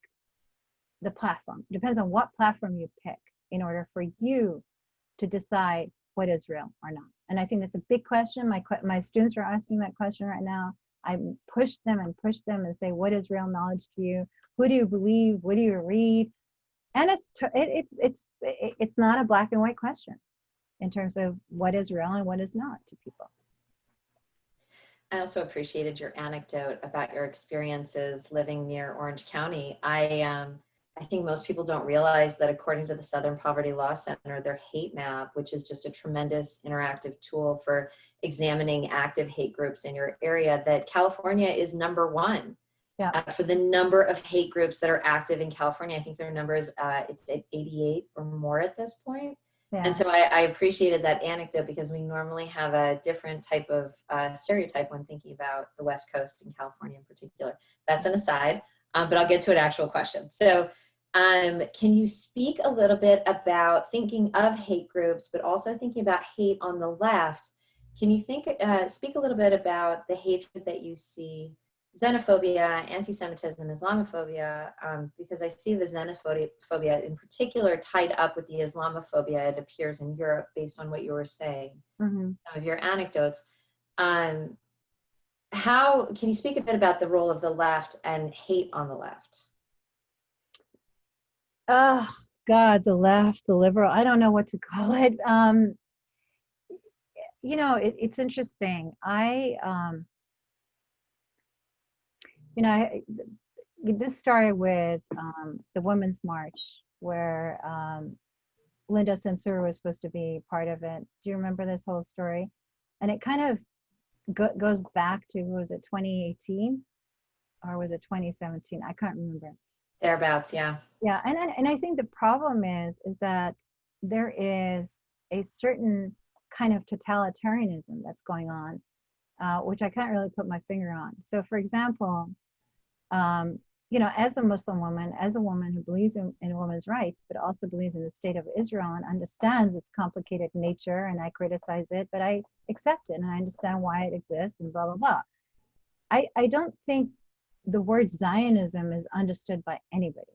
B: the platform. It depends on what platform you pick in order for you to decide what is real or not. And I think that's a big question. My students are asking that question right now. I push them and say, what is real knowledge to you? Who do you believe? What do you read? And it's not a black and white question in terms of what is real and what is not to people.
A: I also appreciated your anecdote about your experiences living near Orange County. I think most people don't realize that according to the Southern Poverty Law Center, their hate map, which is just a tremendous interactive tool for examining active hate groups in your area, that California is #1 for the number of hate groups that are active in California. I think their number is it's at 88 or more at this point. Yeah. And so I appreciated that anecdote because we normally have a different type of stereotype when thinking about the West Coast and California in particular. That's an aside, but I'll get to an actual question. So can you speak a little bit about thinking of hate groups, but also thinking about hate on the left? Can you speak a little bit about the hatred that you see, xenophobia, anti-Semitism, Islamophobia, because I see the xenophobia in particular tied up with the Islamophobia it appears in Europe based on what you were saying, some of your anecdotes. How can you speak a bit about the role of the left and hate on the left?
B: Oh, God, the left, the liberal, I don't know what to call it. It's interesting. This started with the Women's March, where Linda Censor was supposed to be part of it. Do you remember this whole story? And it kind of goes back to, was it 2018 or was it 2017? I can't remember.
A: Thereabouts, yeah.
B: Yeah, and I think the problem is that there is a certain kind of totalitarianism that's going on, which I can't really put my finger on. So, for example, as a Muslim woman, as a woman who believes in women's rights, but also believes in the state of Israel and understands its complicated nature, and I criticize it, but I accept it and I understand why it exists and blah, blah, blah. I don't think the word Zionism is understood by anybody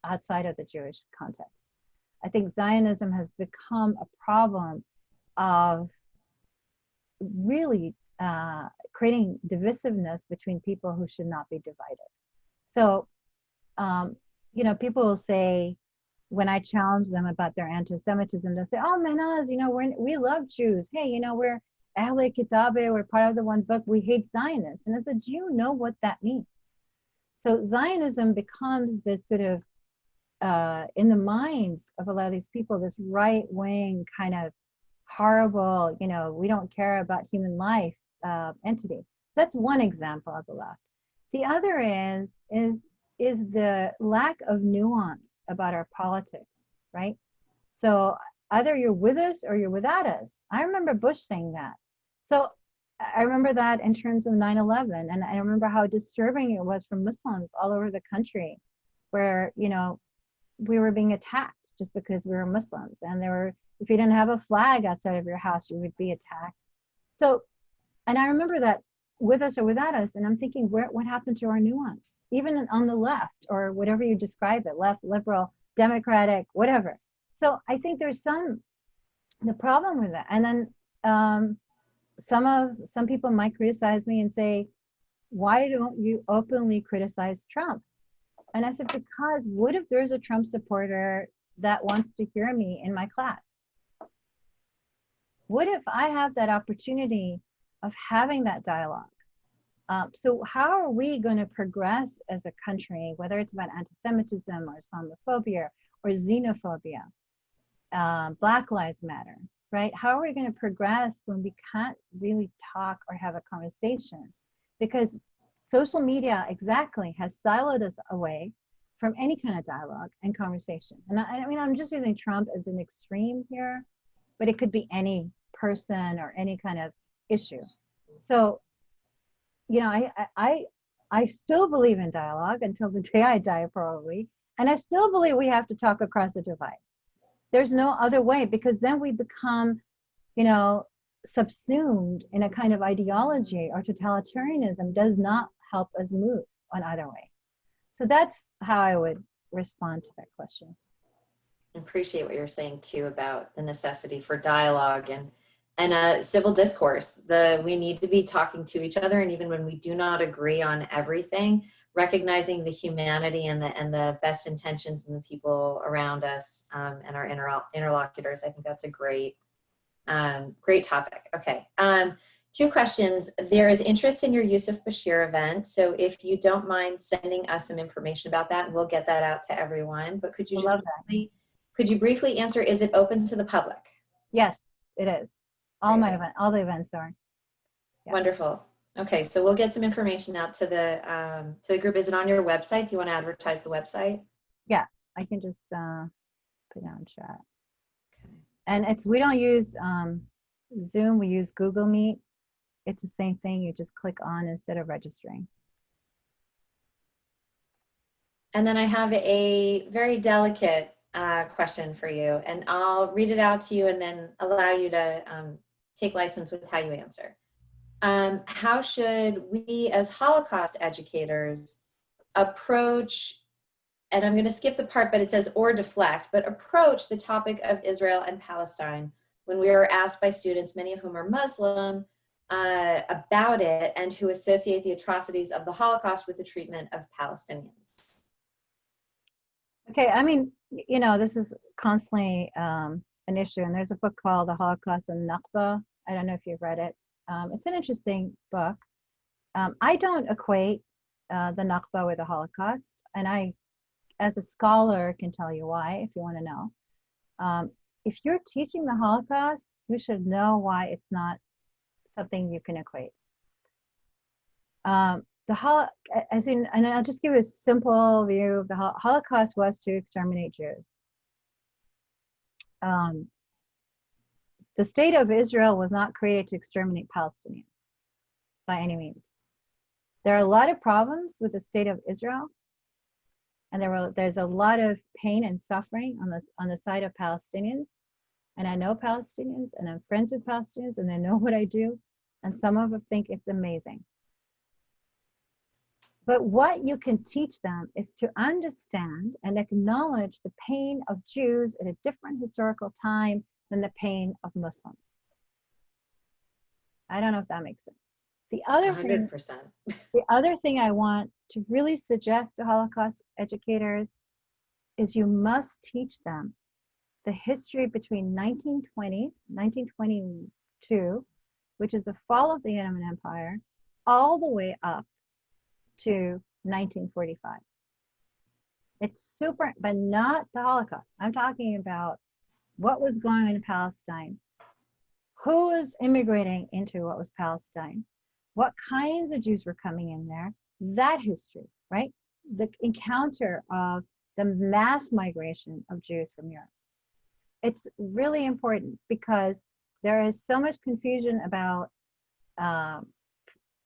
B: outside of the Jewish context. I think Zionism has become a problem of really creating divisiveness between people who should not be divided. So, people will say, when I challenge them about their anti-Semitism, they'll say, oh, Mehnaz, we love Jews. Hey, we're Ahle Kitabe, we're part of the one book, we hate Zionists. And as a Jew, know what that means. So Zionism becomes this sort of, in the minds of a lot of these people, this right-wing kind of horrible, we don't care about human life entity. That's one example of the left. The other is the lack of nuance about our politics, right? So either you're with us or you're without us. I remember Bush saying that. So I remember that in terms of 9/11, and I remember how disturbing it was for Muslims all over the country, where we were being attacked just because we were Muslims, and if you didn't have a flag outside of your house, you would be attacked. So, and I remember that, with us or without us, and I'm thinking, what happened to our nuance? Even on the left, or whatever you describe it, left, liberal, democratic, whatever. So I think there's the problem with that. And then some people might criticize me and say, why don't you openly criticize Trump? And I said, because what if there's a Trump supporter that wants to hear me in my class? What if I have that opportunity of having that dialogue? So how are we going to progress as a country, whether it's about anti-Semitism or Islamophobia or xenophobia, Black Lives Matter, right? How are we going to progress when we can't really talk or have a conversation? Because social media exactly has siloed us away from any kind of dialogue and conversation. And I mean, I'm just using Trump as an extreme here, but it could be any person or any kind of issue. So, I still believe in dialogue until the day I die, probably. And I still believe we have to talk across the divide. There's no other way, because then we become, subsumed in a kind of ideology, or totalitarianism does not help us move on either way. So that's how I would respond to that question.
A: I appreciate what you're saying too about the necessity for dialogue, and and civil discourse. We need to be talking to each other, and even when we do not agree on everything, recognizing the humanity and the best intentions in the people around us, and our interlocutors. I think that's a great topic. Okay. 2 questions. There is interest in your Yusuf Bashir event. So if you don't mind sending us some information about that, and we'll get that out to everyone. But could you briefly answer, is it open to the public?
B: Yes, it is. All the events are. Yeah.
A: Wonderful. Okay, so we'll get some information out to the group. Is it on your website? Do you want to advertise the website?
B: Yeah, I can just put it on chat. Okay. And we don't use Zoom, we use Google Meet. It's the same thing, you just click on instead of registering.
A: And then I have a very delicate question for you, and I'll read it out to you and then allow you to take license with how you answer. How should we as Holocaust educators approach, and I'm going to skip the part, but it says or deflect, but approach the topic of Israel and Palestine when we are asked by students, many of whom are Muslim, about it, and who associate the atrocities of the Holocaust with the treatment of Palestinians?
B: Okay, I mean, you know, this is constantly an issue, and there's a book called The Holocaust and Nakba. I don't know if you've read it. It's an interesting book. I don't equate the Nakba with the Holocaust, and I, as a scholar, can tell you why, if you want to know. If you're teaching the Holocaust, you should know why it's not something you can equate. And I'll just give you a simple view of the Holocaust was to exterminate Jews. The state of Israel was not created to exterminate Palestinians by any means. There are a lot of problems with the state of Israel, and there's a lot of pain and suffering on the side of Palestinians. And I know Palestinians, and I'm friends with Palestinians, and they know what I do, and some of them think it's amazing. But what you can teach them is to understand and acknowledge the pain of Jews at a different historical time than the pain of Muslims. I don't know if that makes sense. The other
A: 100%.
B: The other thing I want to really suggest to Holocaust educators is you must teach them the history between 1920, 1922, which is the fall of the Ottoman Empire, all the way up to 1945. It's super, but not the Holocaust. I'm talking about what was going on in Palestine, who was immigrating into what was Palestine, what kinds of Jews were coming in there, that history, right? The encounter of the mass migration of Jews from Europe. It's really important because there is so much confusion about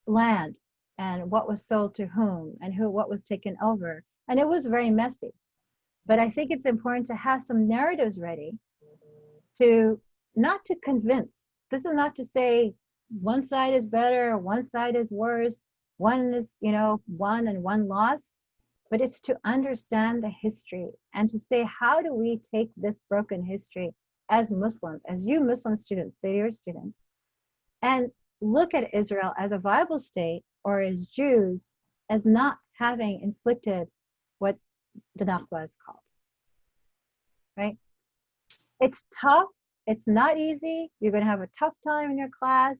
B: land and what was sold to whom and what was taken over. And it was very messy. But I think it's important to have some narratives ready not to convince. This is not to say one side is better, one side is worse, one is, won and one lost, but it's to understand the history and to say, how do we take this broken history as Muslims, as you Muslim students, say to your students, and look at Israel as a viable state or as Jews as not having inflicted what the Nakba is called, right? It's tough. It's not easy. You're going to have a tough time in your class.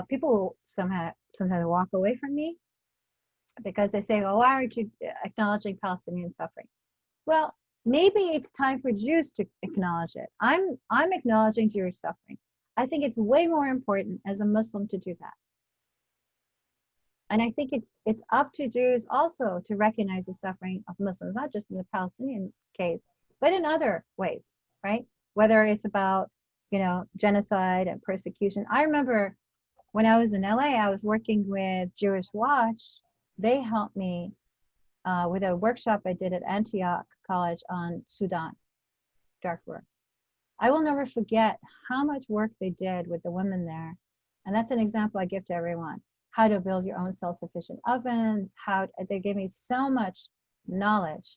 B: People will sometimes walk away from me because they say, well, why aren't you acknowledging Palestinian suffering? Well, maybe it's time for Jews to acknowledge it. I'm acknowledging Jewish suffering. I think it's way more important as a Muslim to do that. And I think it's up to Jews also to recognize the suffering of Muslims, not just in the Palestinian case, but in other ways, right? Whether it's about, genocide and persecution. I remember when I was in LA, I was working with Jewish Watch. They helped me with a workshop I did at Antioch College on Sudan, Darfur. I will never forget how much work they did with the women there. And that's an example I give to everyone. How to build your own self-sufficient ovens, they gave me so much knowledge.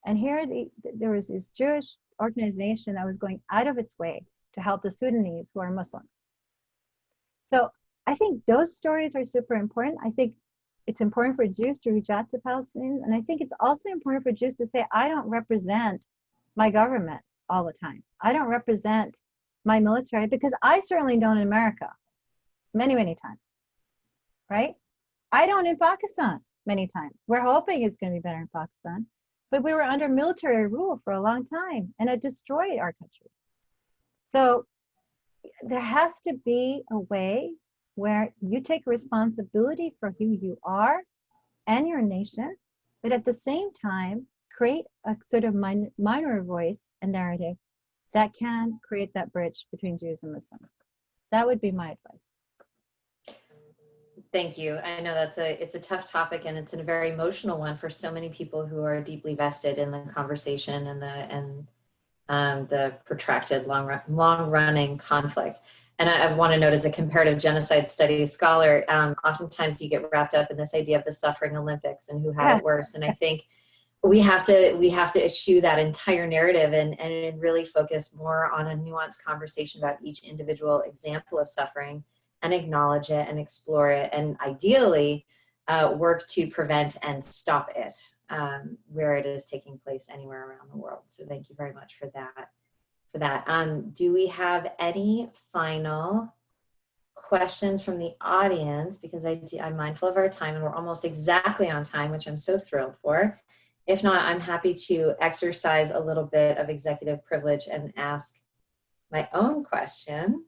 B: And here there was this Jewish organization that was going out of its way to help the Sudanese who are Muslim. So I think those stories are super important. I think it's important for Jews to reach out to Palestinians. And I think it's also important for Jews to say, I don't represent my government all the time. I don't represent my military, because I certainly don't in America many, many times, right? I don't in Pakistan many times. We're hoping it's going to be better in Pakistan, but we were under military rule for a long time, and it destroyed our country. So there has to be a way where you take responsibility for who you are and your nation, but at the same time, create a sort of minor voice and narrative that can create that bridge between Jews and Muslims. That would be my advice.
A: Thank you. I know it's a tough topic, and it's a very emotional one for so many people who are deeply vested in the conversation and the protracted, long-running conflict. And I want to note, as a comparative genocide studies scholar, oftentimes you get wrapped up in this idea of the suffering Olympics and who had it worse. And I think we have to eschew that entire narrative and really focus more on a nuanced conversation about each individual example of suffering, and acknowledge it and explore it, and ideally work to prevent and stop it where it is taking place anywhere around the world. So thank you very much for that. Do we have any final questions from the audience? Because I'm mindful of our time, and we're almost exactly on time, which I'm so thrilled for. If not, I'm happy to exercise a little bit of executive privilege and ask my own question.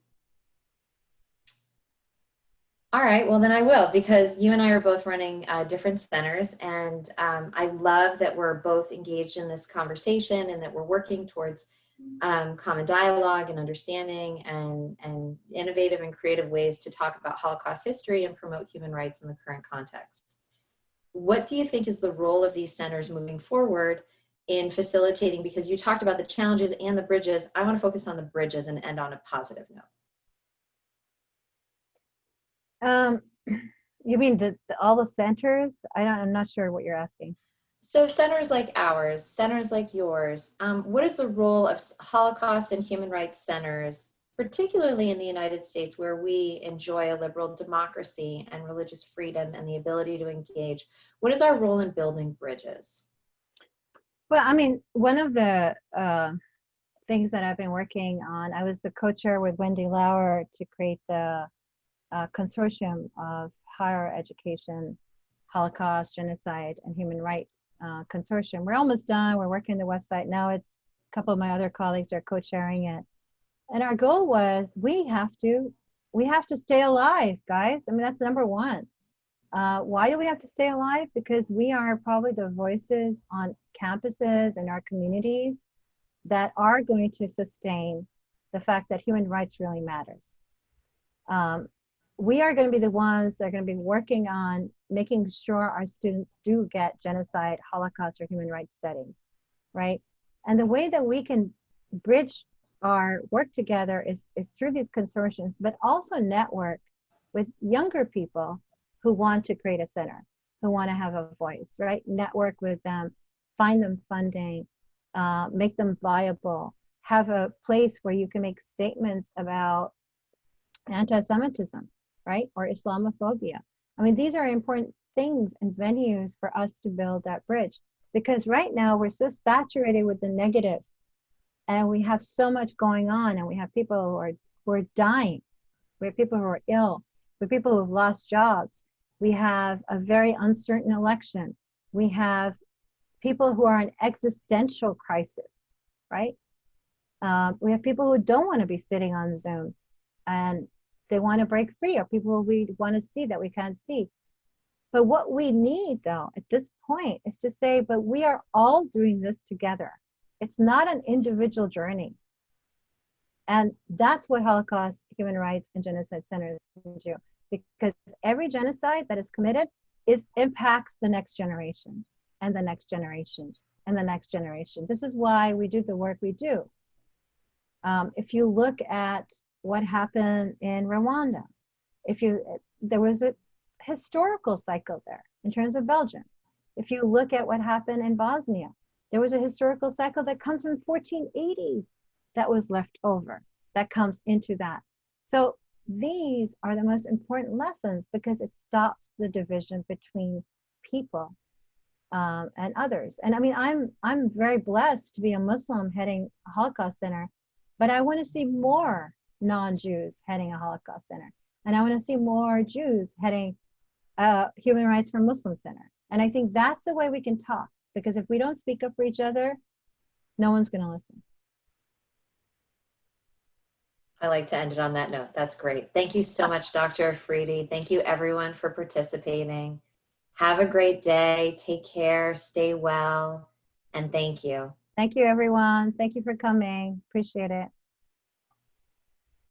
A: All right, well then I will, because you and I are both running different centers, and I love that we're both engaged in this conversation and that we're working towards common dialogue and understanding and innovative and creative ways to talk about Holocaust history and promote human rights in the current context. What do you think is the role of these centers moving forward in facilitating, because you talked about the challenges and the bridges, I want to focus on the bridges and end on a positive note.
B: You mean all the centers? I'm not sure what you're asking.
A: So centers like ours, centers like yours, what is the role of Holocaust and human rights centers, particularly in the United States, where we enjoy a liberal democracy and religious freedom and the ability to engage? What is our role in building bridges?
B: Well, I mean, one of the things that I've been working on, I was the co-chair with Wendy Lauer to create the consortium of higher education, Holocaust, genocide, and human rights consortium. We're almost done. We're working the website now. It's a couple of my other colleagues are co-chairing it. And our goal was we have to stay alive, guys. I mean, that's number one. Why do we have to stay alive? Because we are probably the voices on campuses and our communities that are going to sustain the fact that human rights really matters. We are going to be the ones that are going to be working on making sure our students do get genocide, Holocaust, or human rights studies, right? And the way that we can bridge our work together is through these consortiums, but also network with younger people who want to create a center, who want to have a voice, right? Network with them, find them funding, make them viable, have a place where you can make statements about anti-Semitism, right? Or Islamophobia. I mean, these are important things and venues for us to build that bridge, because right now we're so saturated with the negative, and we have so much going on, and we have people who are dying, we have people who are ill, we have people who have lost jobs, we have a very uncertain election, we have people who are in existential crisis, right? We have people who don't want to be sitting on Zoom and they want to break free, or people we want to see that we can't see. But what we need, though, at this point is to say, but we are all doing this together. It's not an individual journey. And that's what Holocaust, human rights, and genocide centers do. Because every genocide that is committed impacts the next generation, and the next generation, and the next generation. This is why we do the work we do. If you look at what happened in Rwanda, there was a historical cycle there in terms of Belgium. If you look at what happened in Bosnia, there was a historical cycle that comes from 1480 that was left over, that comes into that. So these are the most important lessons because it stops the division between people and others. And I mean, I'm very blessed to be a Muslim heading a Holocaust Center, but I want to see more non-Jews heading a Holocaust Center. And I want to see more Jews heading Human Rights for Muslim Center. And I think that's the way we can talk, because if we don't speak up for each other, no one's going to listen.
A: I like to end it on that note. That's great. Thank you so much, Dr. Afridi. Thank you everyone for participating. Have a great day. Take care. Stay well. And thank you.
B: Thank you, everyone. Thank you for coming. Appreciate it.